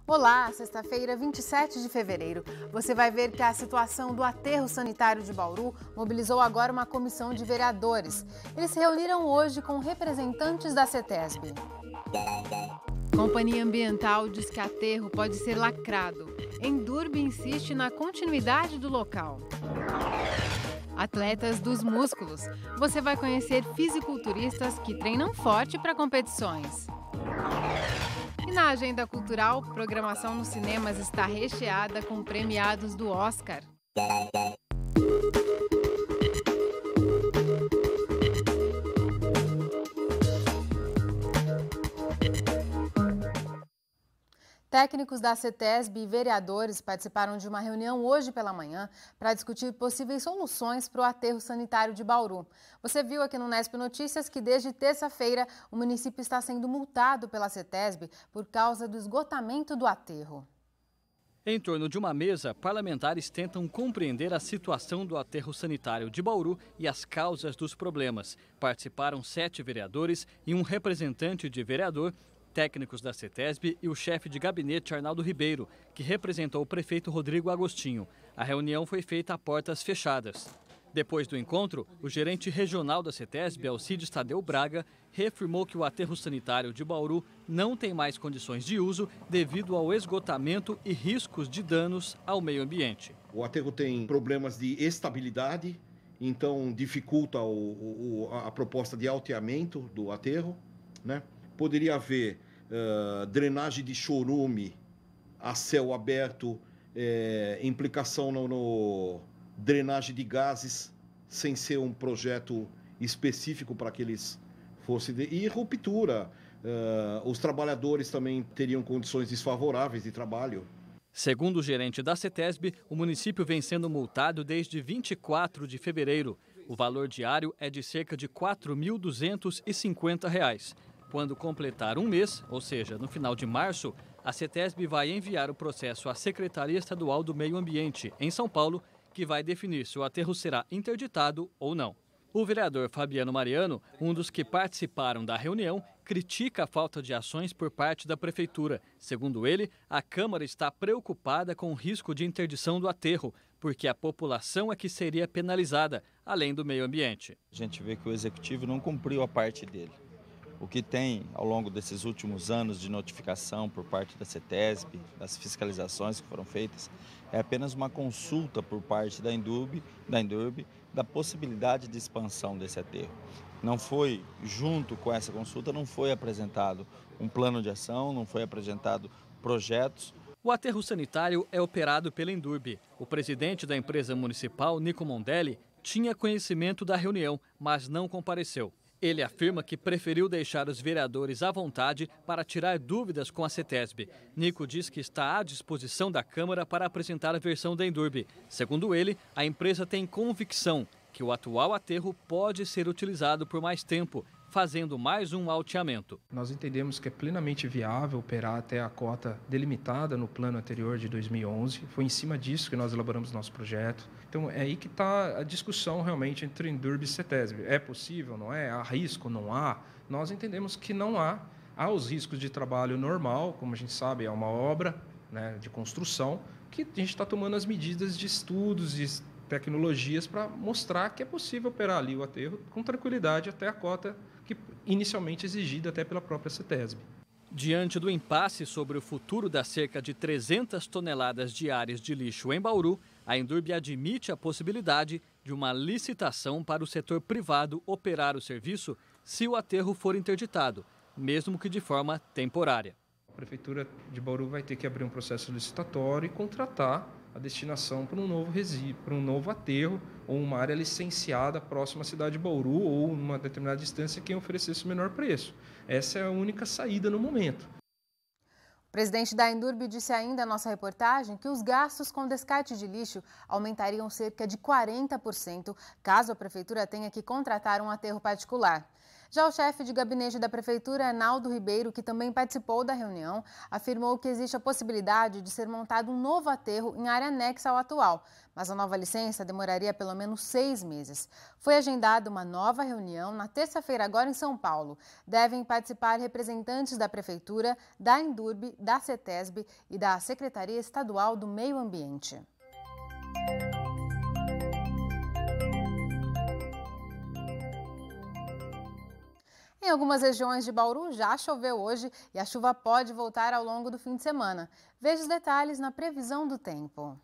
Olá, sexta-feira, 27 de fevereiro. Você vai ver que a situação do aterro sanitário de Bauru mobilizou agora uma comissão de vereadores. Eles se reuniram hoje com representantes da CETESB. Companhia Ambiental diz que aterro pode ser lacrado. Endurbe insiste na continuidade do local. Atletas dos músculos. Você vai conhecer fisiculturistas que treinam forte para competições. E na agenda cultural, programação nos cinemas está recheada com premiados do Oscar. Técnicos da CETESB e vereadores participaram de uma reunião hoje pela manhã para discutir possíveis soluções para o aterro sanitário de Bauru. Você viu aqui no Nesp Notícias que desde terça-feira o município está sendo multado pela CETESB por causa do esgotamento do aterro. Em torno de uma mesa, parlamentares tentam compreender a situação do aterro sanitário de Bauru e as causas dos problemas. Participaram 7 vereadores e um representante de vereador, técnicos da CETESB e o chefe de gabinete Arnaldo Ribeiro, que representou o prefeito Rodrigo Agostinho. A reunião foi feita a portas fechadas. Depois do encontro, o gerente regional da CETESB, Alcides Tadeu Braga, reafirmou que o aterro sanitário de Bauru não tem mais condições de uso devido ao esgotamento e riscos de danos ao meio ambiente. O aterro tem problemas de estabilidade, então dificulta a proposta de alteamento do aterro, né? Poderia haver drenagem de chorume a céu aberto, implicação no drenagem de gases, sem ser um projeto específico para que eles fossem... E ruptura. Os trabalhadores também teriam condições desfavoráveis de trabalho. Segundo o gerente da CETESB, o município vem sendo multado desde 24 de fevereiro. O valor diário é de cerca de R$ 4.250. Quando completar um mês, ou seja, no final de março, a CETESB vai enviar o processo à Secretaria Estadual do Meio Ambiente, em São Paulo, que vai definir se o aterro será interditado ou não. O vereador Fabiano Mariano, um dos que participaram da reunião, critica a falta de ações por parte da prefeitura. Segundo ele, a Câmara está preocupada com o risco de interdição do aterro, porque a população é que seria penalizada, além do meio ambiente. A gente vê que o executivo não cumpriu a parte dele. O que tem ao longo desses últimos anos de notificação por parte da CETESB, das fiscalizações que foram feitas, é apenas uma consulta por parte da Endurbe, da possibilidade de expansão desse aterro. Não foi, junto com essa consulta, não foi apresentado um plano de ação, não foi apresentado projetos. O aterro sanitário é operado pela Endurbe. O presidente da empresa municipal, Nico Mondelli, tinha conhecimento da reunião, mas não compareceu. Ele afirma que preferiu deixar os vereadores à vontade para tirar dúvidas com a CETESB. Nico diz que está à disposição da Câmara para apresentar a versão da Endurbe. Segundo ele, a empresa tem convicção que o atual aterro pode ser utilizado por mais tempo, fazendo mais um alteamento. Nós entendemos que é plenamente viável operar até a cota delimitada no plano anterior de 2011. Foi em cima disso que nós elaboramos nosso projeto. Então é aí que está a discussão realmente entre Endurbe e CETESB. É possível, não é? Há risco, não há? Nós entendemos que não há. Há os riscos de trabalho normal, como a gente sabe, é uma obra, né, de construção, que a gente está tomando as medidas de estudos, de tecnologias para mostrar que é possível operar ali o aterro com tranquilidade até a cota que inicialmente exigida até pela própria CETESB. Diante do impasse sobre o futuro das cerca de 300 toneladas diárias de lixo em Bauru, a Endurbe admite a possibilidade de uma licitação para o setor privado operar o serviço se o aterro for interditado, mesmo que de forma temporária. A Prefeitura de Bauru vai ter que abrir um processo licitatório e contratar a destinação para um novo resíduo, para um novo aterro ou uma área licenciada próxima à cidade de Bauru ou numa determinada distância quem oferecesse o menor preço. Essa é a única saída no momento. O presidente da Endurbe disse ainda à nossa reportagem que os gastos com descarte de lixo aumentariam cerca de 40% caso a prefeitura tenha que contratar um aterro particular. Já o chefe de gabinete da Prefeitura, Arnaldo Ribeiro, que também participou da reunião, afirmou que existe a possibilidade de ser montado um novo aterro em área anexa ao atual, mas a nova licença demoraria pelo menos 6 meses. Foi agendada uma nova reunião na terça-feira agora em São Paulo. Devem participar representantes da Prefeitura, da Indurb, da CETESB e da Secretaria Estadual do Meio Ambiente. Em algumas regiões de Bauru já choveu hoje e a chuva pode voltar ao longo do fim de semana. Veja os detalhes na previsão do tempo.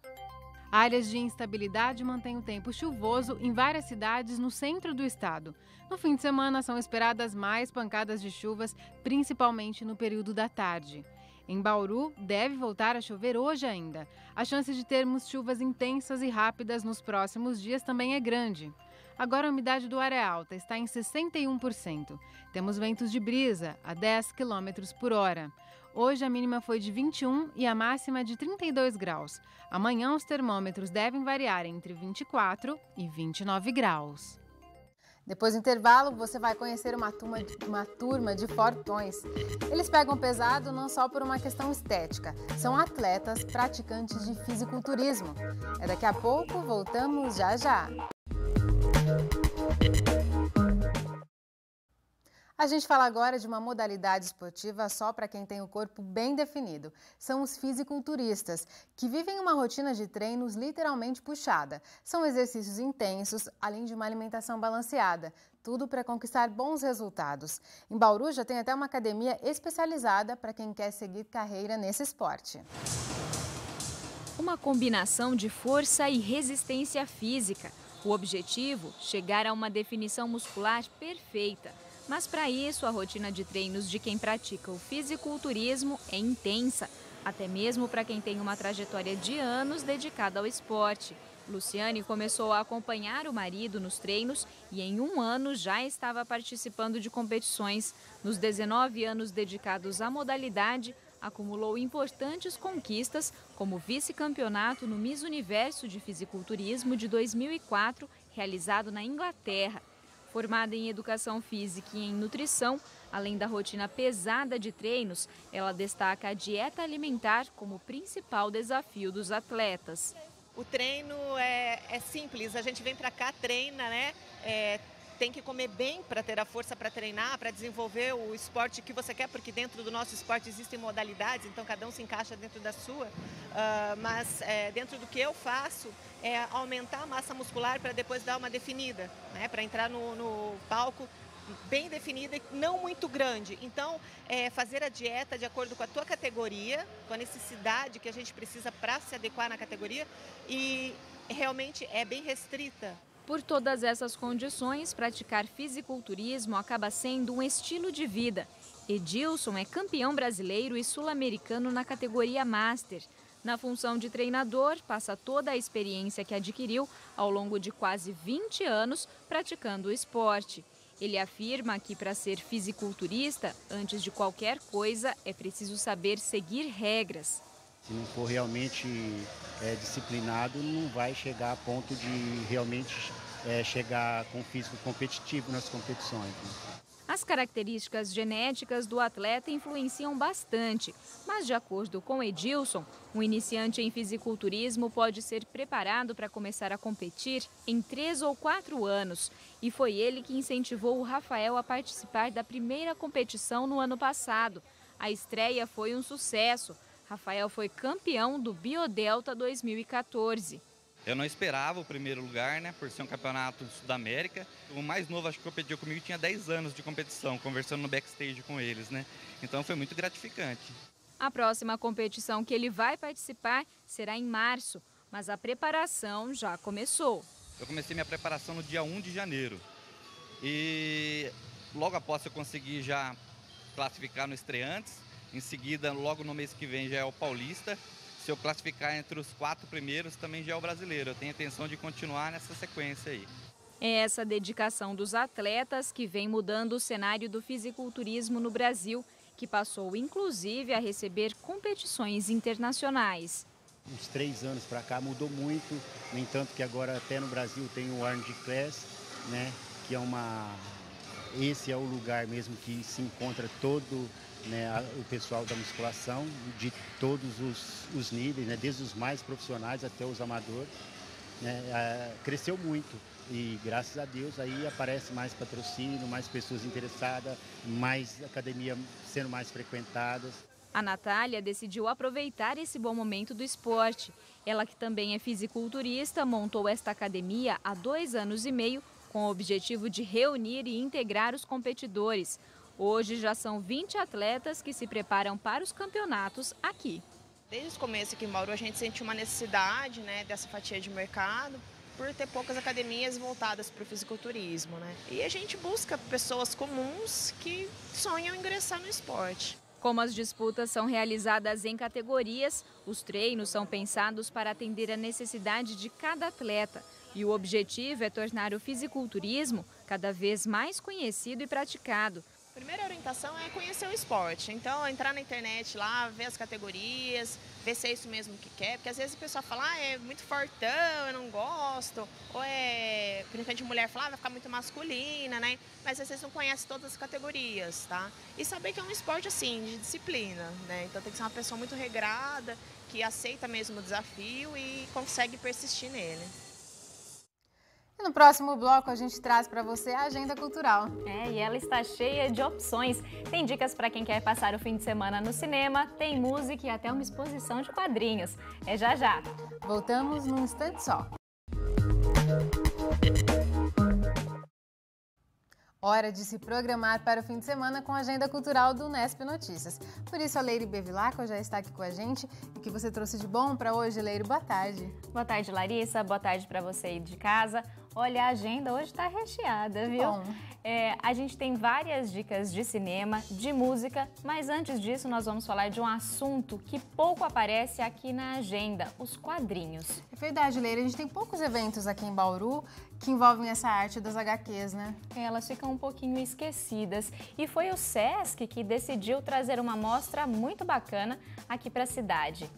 Áreas de instabilidade mantêm o tempo chuvoso em várias cidades no centro do estado. No fim de semana são esperadas mais pancadas de chuvas, principalmente no período da tarde. Em Bauru, deve voltar a chover hoje ainda. A chance de termos chuvas intensas e rápidas nos próximos dias também é grande. Agora a umidade do ar é alta, está em 61%. Temos ventos de brisa a 10 km por hora. Hoje a mínima foi de 21 e a máxima de 32 graus. Amanhã os termômetros devem variar entre 24 e 29 graus. Depois do intervalo, você vai conhecer uma turma de fortões. Eles pegam pesado não só por uma questão estética, são atletas praticantes de fisiculturismo. É daqui a pouco, voltamos já já. A gente fala agora de uma modalidade esportiva só para quem tem o corpo bem definido. São os fisiculturistas, que vivem uma rotina de treinos literalmente puxada. São exercícios intensos, além de uma alimentação balanceada. Tudo para conquistar bons resultados. Em Bauru já tem até uma academia especializada para quem quer seguir carreira nesse esporte. Uma combinação de força e resistência física. O objetivo, chegar a uma definição muscular perfeita. Mas para isso, a rotina de treinos de quem pratica o fisiculturismo é intensa, até mesmo para quem tem uma trajetória de anos dedicada ao esporte. Luciane começou a acompanhar o marido nos treinos e em 1 ano já estava participando de competições. Nos 19 anos dedicados à modalidade, acumulou importantes conquistas, como vice-campeonato no Miss Universo de Fisiculturismo de 2004, realizado na Inglaterra. Formada em Educação Física e em Nutrição, além da rotina pesada de treinos, ela destaca a dieta alimentar como principal desafio dos atletas. O treino é simples, a gente vem para cá, treina, né? Tem que comer bem para ter a força para treinar, para desenvolver o esporte que você quer, porque dentro do nosso esporte existem modalidades, então cada um se encaixa dentro da sua. Mas dentro do que eu faço é aumentar a massa muscular para depois dar uma definida, né? Para entrar no palco bem definida e não muito grande. Então, fazer a dieta de acordo com a tua categoria, com a necessidade que a gente precisa para se adequar na categoria e realmente é bem restrita. Por todas essas condições, praticar fisiculturismo acaba sendo um estilo de vida. Edilson é campeão brasileiro e sul-americano na categoria Master. Na função de treinador, passa toda a experiência que adquiriu ao longo de quase 20 anos praticando o esporte. Ele afirma que para ser fisiculturista, antes de qualquer coisa, é preciso saber seguir regras. Se não for realmente disciplinado, não vai chegar a ponto de realmente chegar com físico competitivo nas competições. Né? As características genéticas do atleta influenciam bastante, mas de acordo com Edilson, um iniciante em fisiculturismo pode ser preparado para começar a competir em 3 ou 4 anos. E foi ele que incentivou o Rafael a participar da primeira competição no ano passado. A estreia foi um sucesso. Rafael foi campeão do Biodelta 2014. Eu não esperava o primeiro lugar, né, por ser um campeonato do Sudamérica. O mais novo, acho que competiu comigo, tinha 10 anos de competição, conversando no backstage com eles, né? Então foi muito gratificante. A próxima competição que ele vai participar será em março, mas a preparação já começou. Eu comecei minha preparação no dia 1 de janeiro. E logo após eu consegui já classificar no Estreantes. Em seguida, logo no mês que vem já é o Paulista. Se eu classificar entre os 4 primeiros, também já é o Brasileiro. Eu tenho a intenção de continuar nessa sequência aí. É essa dedicação dos atletas que vem mudando o cenário do fisiculturismo no Brasil, que passou inclusive a receber competições internacionais. Uns 3 anos para cá mudou muito, no entanto que agora até no Brasil tem o Arnold Class, né, que é uma esse é o lugar mesmo que se encontra todo, né, o pessoal da musculação, de todos os níveis, né, desde os mais profissionais até os amadores. Né, cresceu muito e, graças a Deus, aí aparece mais patrocínio, mais pessoas interessadas, mais academia sendo mais frequentadas. A Natália decidiu aproveitar esse bom momento do esporte. Ela, que também é fisiculturista, montou esta academia há 2 anos e meio com o objetivo de reunir e integrar os competidores. Hoje já são 20 atletas que se preparam para os campeonatos aqui. Desde o começo aqui em Bauru a gente sentiu uma necessidade, né, dessa fatia de mercado, por ter poucas academias voltadas para o fisiculturismo, né? E a gente busca pessoas comuns que sonham em ingressar no esporte. Como as disputas são realizadas em categorias, os treinos são pensados para atender a necessidade de cada atleta. E o objetivo é tornar o fisiculturismo cada vez mais conhecido e praticado. A primeira orientação é conhecer o esporte, então entrar na internet lá, ver as categorias, ver se é isso mesmo que quer, porque às vezes o pessoal fala, é muito fortão, eu não gosto, ou é, principalmente mulher fala, vai ficar muito masculina, né? Mas às vezes não conhece todas as categorias, tá? E saber que é um esporte assim, de disciplina, né? Então tem que ser uma pessoa muito regrada, que aceita mesmo o desafio e consegue persistir nele. E no próximo bloco a gente traz para você a agenda cultural. E ela está cheia de opções. Tem dicas para quem quer passar o fim de semana no cinema, tem música e até uma exposição de quadrinhos. É já já. Voltamos num instante só. Hora de se programar para o fim de semana com a agenda cultural do Unesp Notícias. Por isso a Leire Bevilacqua já está aqui com a gente. E o que você trouxe de bom para hoje, Leire? Boa tarde. Boa tarde, Larissa. Boa tarde para você aí de casa. Olha, a agenda hoje está recheada, viu? Bom. A gente tem várias dicas de cinema, de música, mas antes disso nós vamos falar de um assunto que pouco aparece aqui na agenda, os quadrinhos. É verdade, Leire. A gente tem poucos eventos aqui em Bauru que envolvem essa arte das HQs, né? Elas ficam um pouquinho esquecidas. E foi o Sesc que decidiu trazer uma mostra muito bacana aqui para a cidade.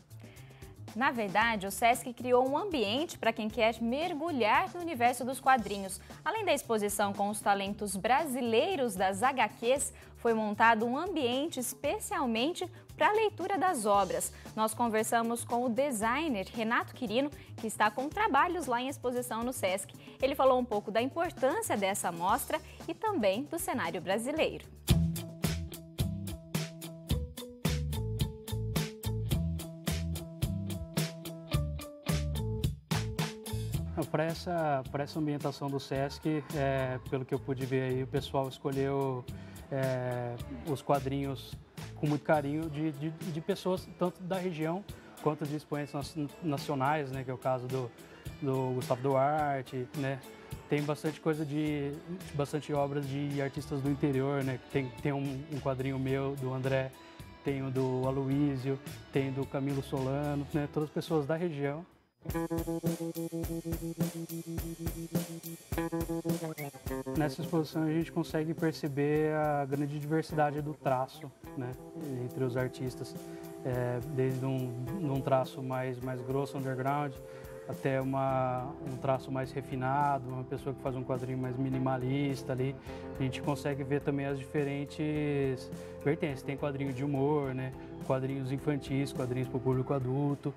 Na verdade, o Sesc criou um ambiente para quem quer mergulhar no universo dos quadrinhos. Além da exposição com os talentos brasileiros das HQs, foi montado um ambiente especialmente para a leitura das obras. Nós conversamos com o designer Renato Quirino, que está com trabalhos lá em exposição no Sesc. Ele falou um pouco da importância dessa mostra e também do cenário brasileiro. Para essa ambientação do Sesc, pelo que eu pude ver aí, o pessoal escolheu os quadrinhos com muito carinho de pessoas tanto da região quanto de expoentes nacionais, né, que é o caso do Gustavo Duarte, né? Tem bastante coisa bastante obras de artistas do interior, né? Tem um quadrinho meu, do André, tem o do Aloísio, tem do Camilo Solano, né? Todas as pessoas da região. Nessa exposição a gente consegue perceber a grande diversidade do traço, né, entre os artistas, desde um traço mais grosso, underground, até um traço mais refinado, uma pessoa que faz um quadrinho mais minimalista ali. A gente consegue ver também as diferentes vertentes. Tem quadrinho de humor, né, quadrinhos infantis, quadrinhos para o público adulto.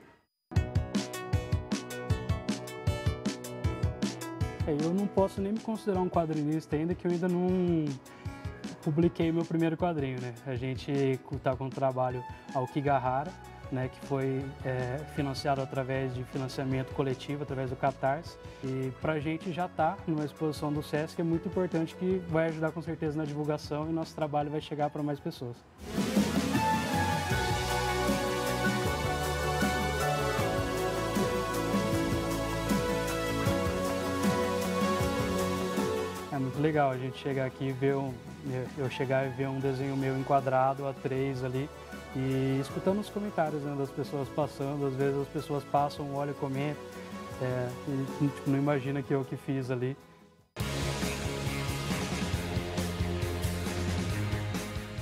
Eu não posso nem me considerar um quadrinista ainda, que eu ainda não publiquei meu primeiro quadrinho, né? A gente está com o trabalho Aokigahara, né, que foi financiado através de financiamento coletivo, através do Catarse. E para a gente já está numa exposição do Sesc, é muito importante, que vai ajudar com certeza na divulgação e nosso trabalho vai chegar para mais pessoas. É muito legal a gente chegar aqui e ver eu chegar e ver um desenho meu enquadrado A3 ali e escutando os comentários, né, das pessoas passando. Às vezes as pessoas passam, olham e comentam, e tipo, não imagina que eu que fiz ali.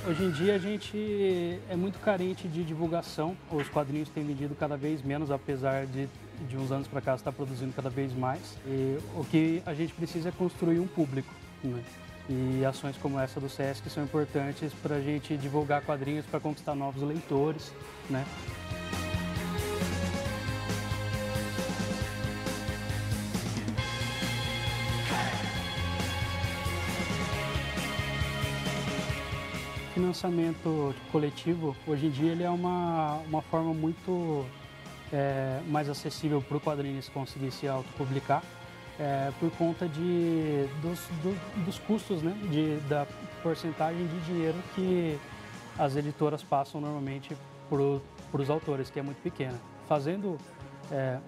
Hoje em dia a gente é muito carente de divulgação. Os quadrinhos têm vendido cada vez menos, apesar de uns anos para cá estar produzindo cada vez mais. E o que a gente precisa é construir um público, né? E ações como essa do SESC são importantes para a gente divulgar quadrinhos para conquistar novos leitores, né? Financiamento coletivo, hoje em dia, ele é uma forma muito mais acessível para o quadrinista conseguir se autopublicar, por conta dos custos, né, da porcentagem de dinheiro que as editoras passam normalmente para os autores, que é muito pequena. Fazendo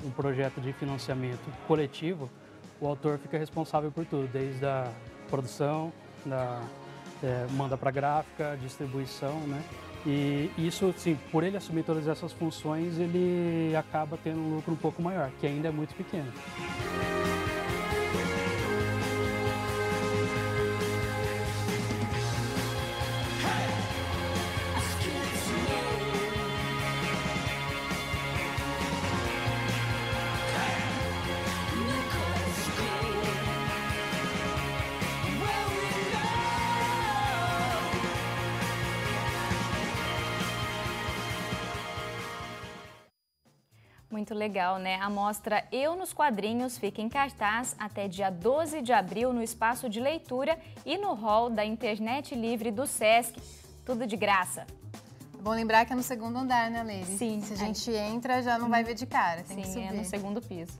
um projeto de financiamento coletivo, o autor fica responsável por tudo, desde a produção, manda para gráfica, distribuição, né? E isso, sim, por ele assumir todas essas funções, ele acaba tendo um lucro um pouco maior, que ainda é muito pequeno. Muito legal, né? A mostra Eu nos Quadrinhos fica em cartaz até dia 12 de abril no espaço de leitura e no hall da Internet Livre do SESC. Tudo de graça. Bom lembrar que é no segundo andar, né, Leire? Sim. Se a gente entra, já não vai ver de cara, tem que subir. Sim, é no segundo piso.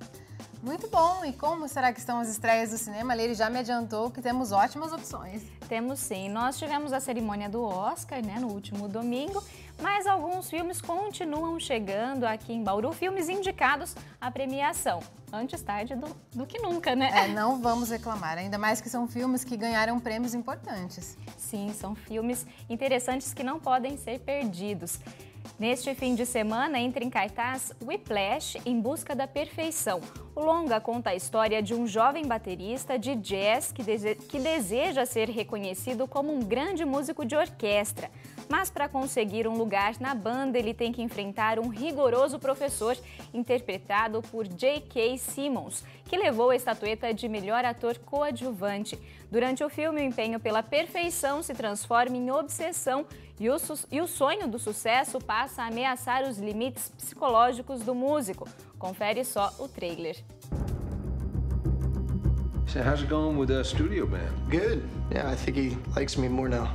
Muito bom! E como será que estão as estreias do cinema? A Leire já me adiantou que temos ótimas opções. Temos sim. Nós tivemos a cerimônia do Oscar, né, no último domingo, mas alguns filmes continuam chegando aqui em Bauru, filmes indicados à premiação. Antes tarde do que nunca, né? Não vamos reclamar, ainda mais que são filmes que ganharam prêmios importantes. Sim, são filmes interessantes que não podem ser perdidos. Neste fim de semana, entra em cartaz Whiplash, Em Busca da Perfeição. O longa conta a história de um jovem baterista de jazz que deseja ser reconhecido como um grande músico de orquestra. Mas para conseguir um lugar na banda, ele tem que enfrentar um rigoroso professor, interpretado por J.K. Simmons, que levou a estatueta de melhor ator coadjuvante. Durante o filme, o empenho pela perfeição se transforma em obsessão e o sonho do sucesso passa a ameaçar os limites psicológicos do músico. Confere só o trailer. So how's it going with the studio band? Good. Yeah, I think he likes me more now.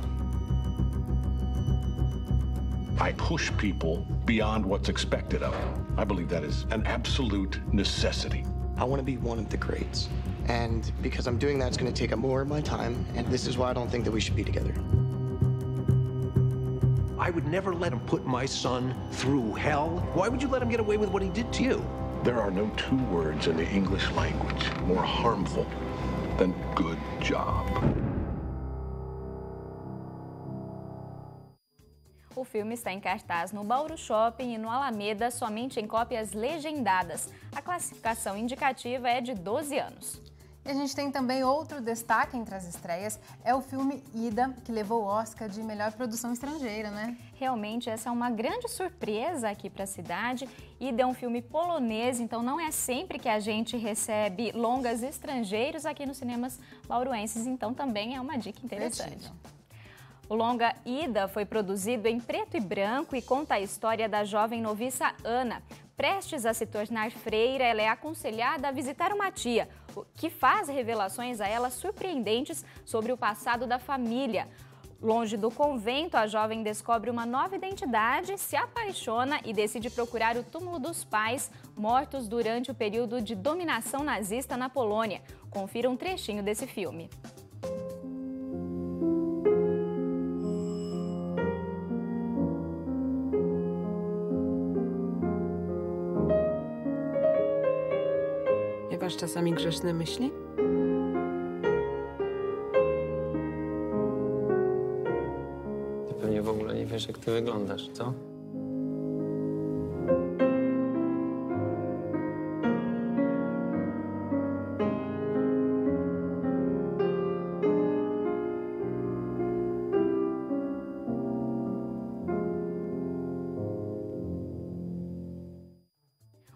I push people beyond what's expected of them. I believe that is an absolute necessity. I want to be one of the greats. And because I'm doing that, it's going to take up more of my time. And this is why I don't think that we should be together. I would never let him put my son through hell. Why would you let him get away with what he did to you? There are no two words in the English language more harmful than good job. O filme está em cartaz no Bauru Shopping e no Alameda somente em cópias legendadas. A classificação indicativa é de 12 anos. E a gente tem também outro destaque entre as estreias, é o filme Ida, que levou o Oscar de melhor produção estrangeira, né? Realmente, essa é uma grande surpresa aqui para a cidade. Ida é um filme polonês, então não é sempre que a gente recebe longas estrangeiros aqui nos cinemas bauruenses, então também é uma dica interessante. O longa Ida foi produzido em preto e branco e conta a história da jovem noviça Ana. Prestes a se tornar freira, ela é aconselhada a visitar uma tia, o que faz revelações a ela surpreendentes sobre o passado da família. Longe do convento, a jovem descobre uma nova identidade, se apaixona e decide procurar o túmulo dos pais, mortos durante o período de dominação nazista na Polônia. Confira um trechinho desse filme. Masz czasami grzeszne myśli? Ty pewnie w ogóle nie wiesz, jak ty wyglądasz, co?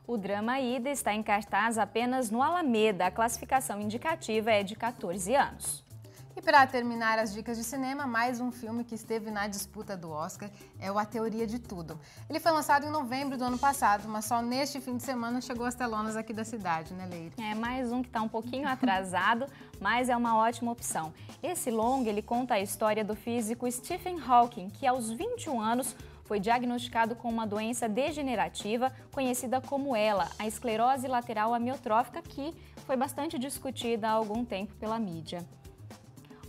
O drama Ida está em cartaz apenas no Alameda. A classificação indicativa é de 14 anos. E para terminar as dicas de cinema, mais um filme que esteve na disputa do Oscar é o A Teoria de Tudo. Ele foi lançado em novembro do ano passado, mas só neste fim de semana chegou às telonas aqui da cidade, né, Leire? É mais um que está um pouquinho atrasado, mas é uma ótima opção. Esse longa, ele conta a história do físico Stephen Hawking, que aos 21 anos foi diagnosticado com uma doença degenerativa conhecida como ELA, a esclerose lateral amiotrófica, que foi bastante discutida há algum tempo pela mídia.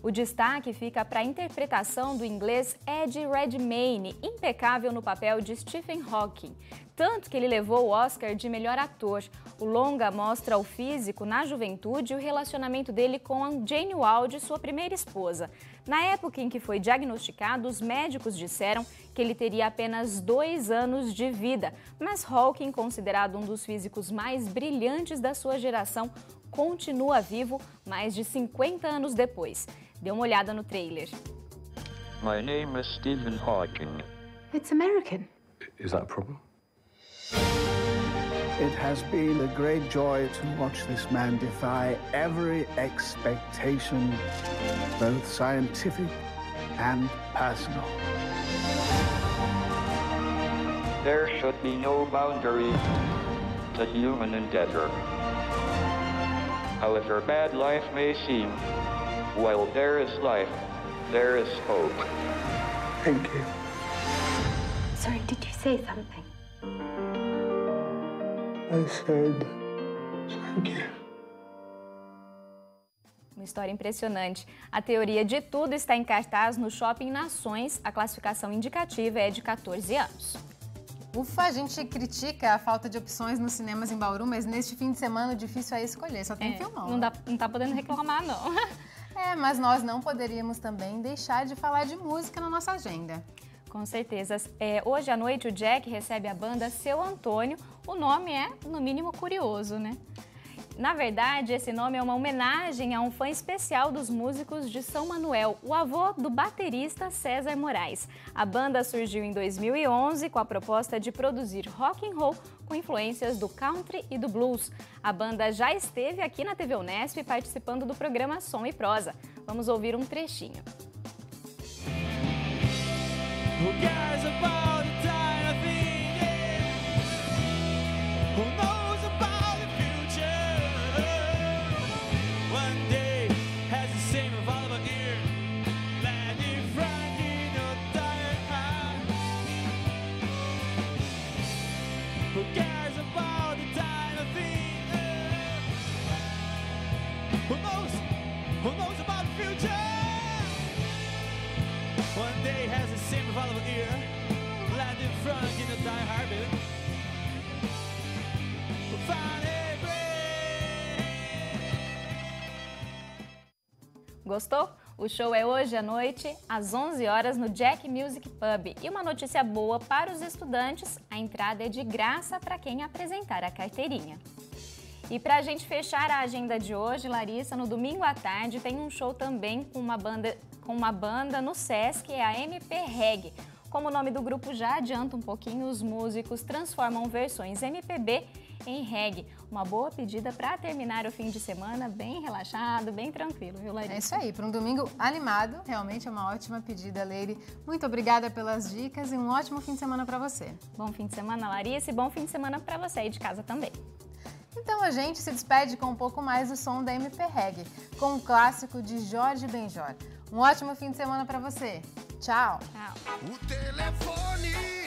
O destaque fica para a interpretação do inglês Eddie Redmayne, impecável no papel de Stephen Hawking, tanto que ele levou o Oscar de melhor ator. O longa mostra o físico na juventude e o relacionamento dele com a Jane Wilde, sua primeira esposa. Na época em que foi diagnosticado, os médicos disseram que ele teria apenas 2 anos de vida, mas Hawking, considerado um dos físicos mais brilhantes da sua geração, continua vivo mais de 50 anos depois. Dê uma olhada no trailer. My name is Stephen Hawking. It's American. Is that a problem? It has been a great joy to watch this man defy every expectation, both scientific and personal. There should be no boundary to human endeavor. However bad life may seem, while there is life, there is hope. Thank you. Sorry, did you say something? I said thank you. Uma história impressionante. A Teoria de Tudo está em cartaz no Shopping Nações. A classificação indicativa é de 14 anos. Ufa, a gente critica a falta de opções nos cinemas em Bauru, mas neste fim de semana o difícil é escolher, só tem filmão. Não tá podendo reclamar, não. Mas nós não poderíamos também deixar de falar de música na nossa agenda. Com certeza. Hoje à noite o Jack recebe a banda Seu Antônio. O nome é, no mínimo, curioso, né? Na verdade, esse nome é uma homenagem a um fã especial dos músicos de São Manuel, o avô do baterista César Moraes. A banda surgiu em 2011 com a proposta de produzir rock and roll com influências do country e do blues. A banda já esteve aqui na TV Unesp participando do programa Som e Prosa. Vamos ouvir um trechinho. Gostou? O show é hoje à noite, às 11 horas, no Jack Music Pub. E uma notícia boa para os estudantes, a entrada é de graça para quem apresentar a carteirinha. E para a gente fechar a agenda de hoje, Larissa, no domingo à tarde tem um show também com uma banda no Sesc, é a MP Reggae. Como o nome do grupo já adianta um pouquinho, os músicos transformam versões MPB em reggae. Uma boa pedida para terminar o fim de semana bem relaxado, bem tranquilo, viu, Larissa? É isso aí, para um domingo animado, realmente é uma ótima pedida, Leire. Muito obrigada pelas dicas e um ótimo fim de semana para você. Bom fim de semana, Larissa, e bom fim de semana para você aí de casa também. Então a gente se despede com um pouco mais do som da MP Reggae, com um clássico de Jorge Benjor. Um ótimo fim de semana para você. Tchau! Tchau! O telefone